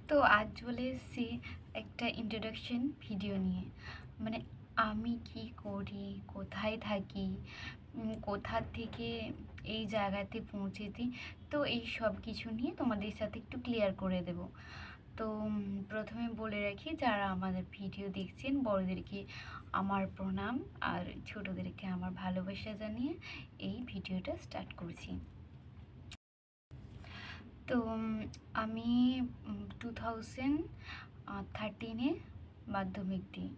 তো আজ চলে এসেছি একটা ইন্ট্রোডাকশন ভিডিও নিয়ে। মানে আমি কি করি, কোথায় থাকি, কোথা থেকে এই জায়গাতে পৌঁছেছি, তো এই সব কিছু নিয়ে তোমাদের সাথে একটু ক্লিয়ার করে দেব। তো প্রথমে বলে রাখি, যারা আমাদের ভিডিও দেখছেন বড়দেরকে আমার প্রণাম, আর ছোটদেরকে আমার ভালোবাসা জানিয়ে এই ভিডিওটা স্টার্ট করছি। তো আমি 2013-এ মাধ্যমিক দিই,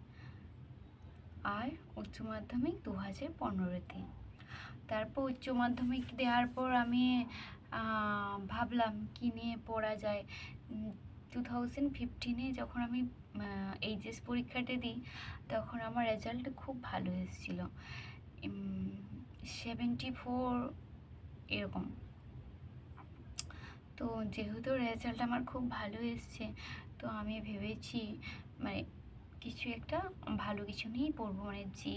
আর উচ্চ মাধ্যমিক 2015-তে। তারপর উচ্চ মাধ্যমিক দেওয়ার পর আমি ভাবলাম কি নিয়ে পড়া যায়। 2015-এ যখন আমি এইচএস পরীক্ষাটা দিই, তখন আমার রেজাল্ট খুব ভালো এসেছিলো, 74 এরকম। তো যেহেতু রেজাল্ট আমার খুব ভালো এসছে, তো আমি ভেবেছি মানে কিছু একটা ভালো কিছু নিয়েই পড়বো, মানে যে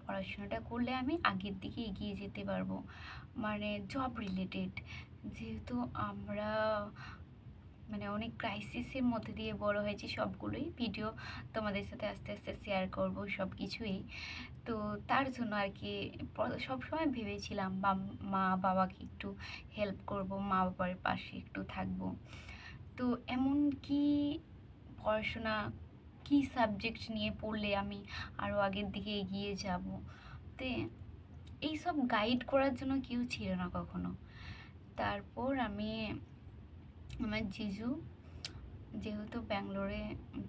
পড়াশোনাটা করলে আমি আগের দিকে এগিয়ে যেতে পারবো, মানে জব রিলেটেড। যেহেতু আমরা মানে অনেক ক্রাইসিসের মধ্যে দিয়ে বড় হয়েছি, সবগুলোই ভিডিও তোমাদের সাথে আস্তে আস্তে শেয়ার করবো সব কিছুই। তো তার জন্য আর কি সবসময় ভেবেছিলাম মা বাবাকে একটু হেল্প করব, মা বাবার পাশে একটু থাকবো। তো এমন কি পড়াশোনা, কি সাবজেক্ট নিয়ে পড়লে আমি আরও আগের দিকে এগিয়ে যাব, তো এইসব গাইড করার জন্য কেউ ছিল না কখনো। তারপর আমি আমার জিজু যেহেতু ব্যাঙ্গালোরে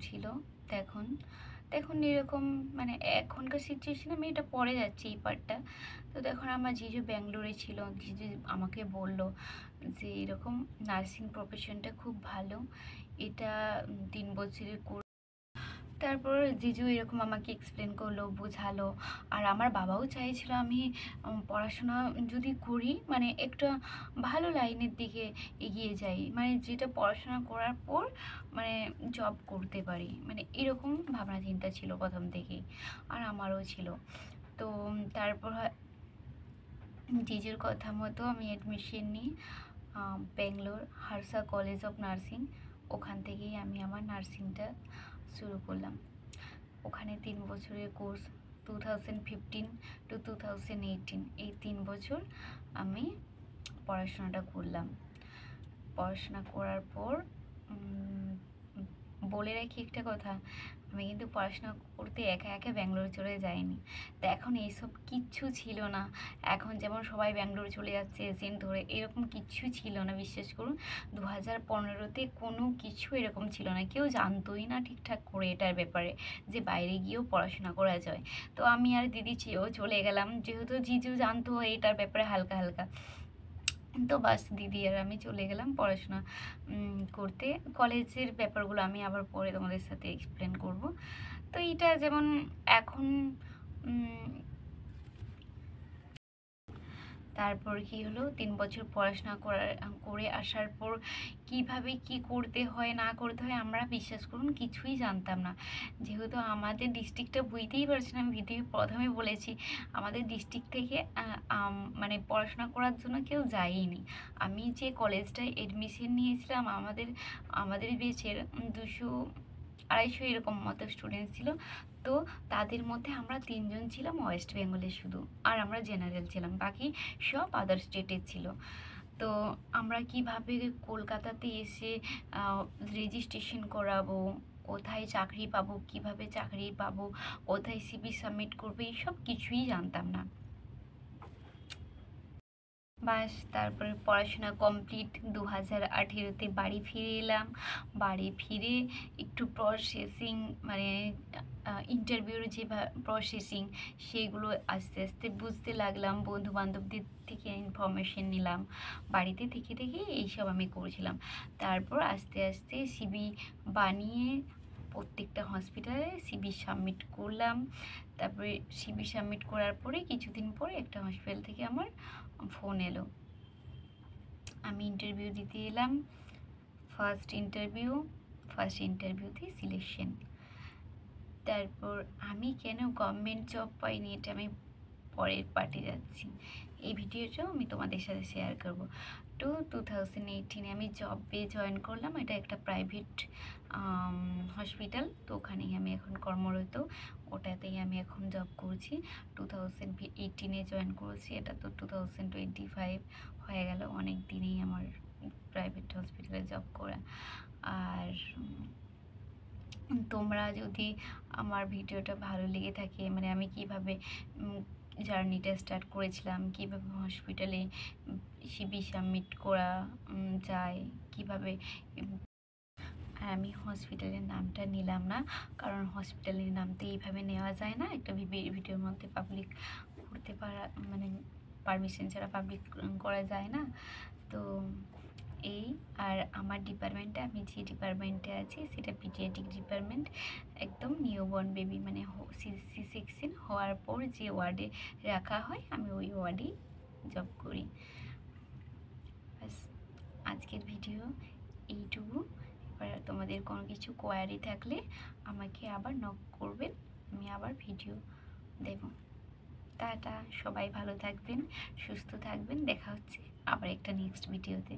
ছিল তখন, এরকম মানে এখনকার সিচুয়েশন আমি এটা পরে যাচ্ছি এই পার্টটা। তো তখন আমার জিজু ব্যাঙ্গালোরে ছিল, জিজু আমাকে বলল যে এরকম নার্সিং প্রফেশনটা খুব ভালো, এটা 3 বছরের কোর্স। তারপর জিজু এরকম আমাকে এক্সপ্লেন করলো, বোঝালো। আর আমার বাবাও চাইছিল আমি পড়াশোনা যদি করি, মানে একটা ভালো লাইনের দিকে এগিয়ে যাই, মানে যেটা পড়াশোনা করার পর মানে জব করতে পারি, মানে এরকম ভাবনা চিন্তা ছিল প্রথম থেকেই, আর আমারও ছিল। তো তারপর জিজুর কথা মতো আমি অ্যাডমিশন নিই Bangalore Harsha college of nursing. ওখান থেকেই আমি আমার নার্সিংটা শুরু করলাম। ওখানে 3 বছরের কোর্স, 2015 to 2018, এই 3 বছর আমি পড়াশোনাটা করলাম। পড়াশোনা করার পর বলে রাখি একটা কথা, আমি কিন্তু পড়াশোনা করতে একা একা ব্যাঙ্গালোর চলে যাইনি। তো এখন এইসব কিচ্ছু ছিল না। এখন যেমন সবাই ব্যাঙ্গালোর চলে যাচ্ছে এজেন্ট ধরে, এরকম কিচ্ছু ছিল না, বিশ্বাস করুন। 2015-তে কোনো কিছু এরকম ছিল না, কেউ জানতোই না ঠিকঠাক করে এটার ব্যাপারে যে বাইরে গিয়েও পড়াশোনা করা যায়। তো আমি আর দিদি চলে গেলাম, যেহেতু জিজু জানতো এটার ব্যাপারে হালকা হালকা। তো বাস দিদি আর আমি চলে গেলাম পড়াশোনা করতে। কলেজের ব্যাপারগুলো আমি আবার পরে তোমাদের সাথে এক্সপ্লেন করব। তো এইটা যেমন এখন তারপর কি হলো, 3 বছর পড়াশোনা করে আসার পর কিভাবে কি করতে হয় না করতে হয় আমরা বিশ্বাস করুন কিছুই জানতাম না। যেহেতু আমাদের ডিস্ট্রিক্টটা বুঝতেই পারছেন, আমি ভিডিও প্রথমে বলেছি আমাদের ডিস্ট্রিক্ট থেকে মানে পড়াশোনা করার জন্য কেউ যায়নি। আমি যে কলেজটায় এডমিশন নিয়েছিলাম, আমাদের বেচের 200-250 এরকম মতো স্টুডেন্ট ছিল। তো তাদের মধ্যে আমরা 3 জন ছিলাম ওয়েস্ট বেঙ্গলের শুধু, আর আমরা জেনারেল ছিলাম, বাকি সব আদার স্টেটের ছিল। তো আমরা কিভাবে কলকাতাতে এসে রেজিস্ট্রেশন করাবো, কোথায় চাকরি পাবো, কিভাবে চাকরি পাবো, কোথায় সিভি সাবমিট করবো, এইসব কিছুই জানতাম না। বাস তারপরে পড়াশোনা কমপ্লিট, 2018-তে বাড়ি ফিরে এলাম। বাড়ি ফিরে একটু প্রসেসিং মানে ইন্টারভিউর যে প্রসেসিং, সেগুলো আস্তে আস্তে বুঝতে লাগলাম, বন্ধু বান্ধবদের থেকে ইনফরমেশন নিলাম, বাড়িতে থেকে থেকে এইসব আমি করেছিলাম। তারপর আস্তে আস্তে সিভি বানিয়ে প্রত্যেকটা হসপিটালে সিভি সাবমিট করলাম। তারপরে সিভি সাবমিট করার পরে কিছুদিন পরে একটা হসপিটাল থেকে আমার ফোন এলো, আমি ইন্টারভিউ দিতে এলাম। ফার্স্ট ইন্টারভিউতে সিলেকশন। তারপর আমি কেন গভর্নমেন্ট জব পাইনি এটা আমি পরের পার্টে যাচ্ছি। এই ভিডিওটাও আমি তোমাদের সাথে শেয়ার করব। তো 2018 আমি জবে জয়েন করলাম, এটা একটা প্রাইভেট হসপিটাল, তো ওখানেই আমি এখন কর্মরত, ওটাতেই আমি এখন জব করছি। 2018 জয়েন করেছি, এটা তো 2025 হয়ে গেল, অনেক দিনেই আমার প্রাইভেট হসপিটালে জব করা। আর তোমরা যদি আমার ভিডিওটা ভালো লেগে থাকে, মানে আমি কিভাবে জার্নিটা স্টার্ট করেছিলাম, কিভাবে হসপিটালে সিবি সাবমিট করা যায়, কিভাবে, আর আমি হসপিটালের নামটা নিলাম না, কারণ হসপিটালের নাম তো এইভাবে নেওয়া যায় না, একটা ভিডিওর মধ্যে পাবলিক করতে পারা, মানে পারমিশন ছাড়া পাবলিক করা যায় না। তো এই, আর আমার ডিপার্টমেন্টে, আমি যে ডিপার্টমেন্টে আছি সেটা পিডিয়াট্রিক ডিপার্টমেন্ট, একদম নিউবর্ন বেবি, মানে সি সেকশন হওয়ার পর যে ওয়ার্ডে রাখা হয়, আমি ওই ওয়ার্ডেই জব করি। ব্যাস, আজকের ভিডিও এইটুকু। এবার তোমাদের কোনো কিছু কোয়ারি থাকলে আমাকে আবার নক করবেন, আমি আবার ভিডিও দেব। টাটা, সবাই ভালো থাকবেন, সুস্থ থাকবেন, দেখা হচ্ছে আবার একটা নেক্সট ভিডিওতে।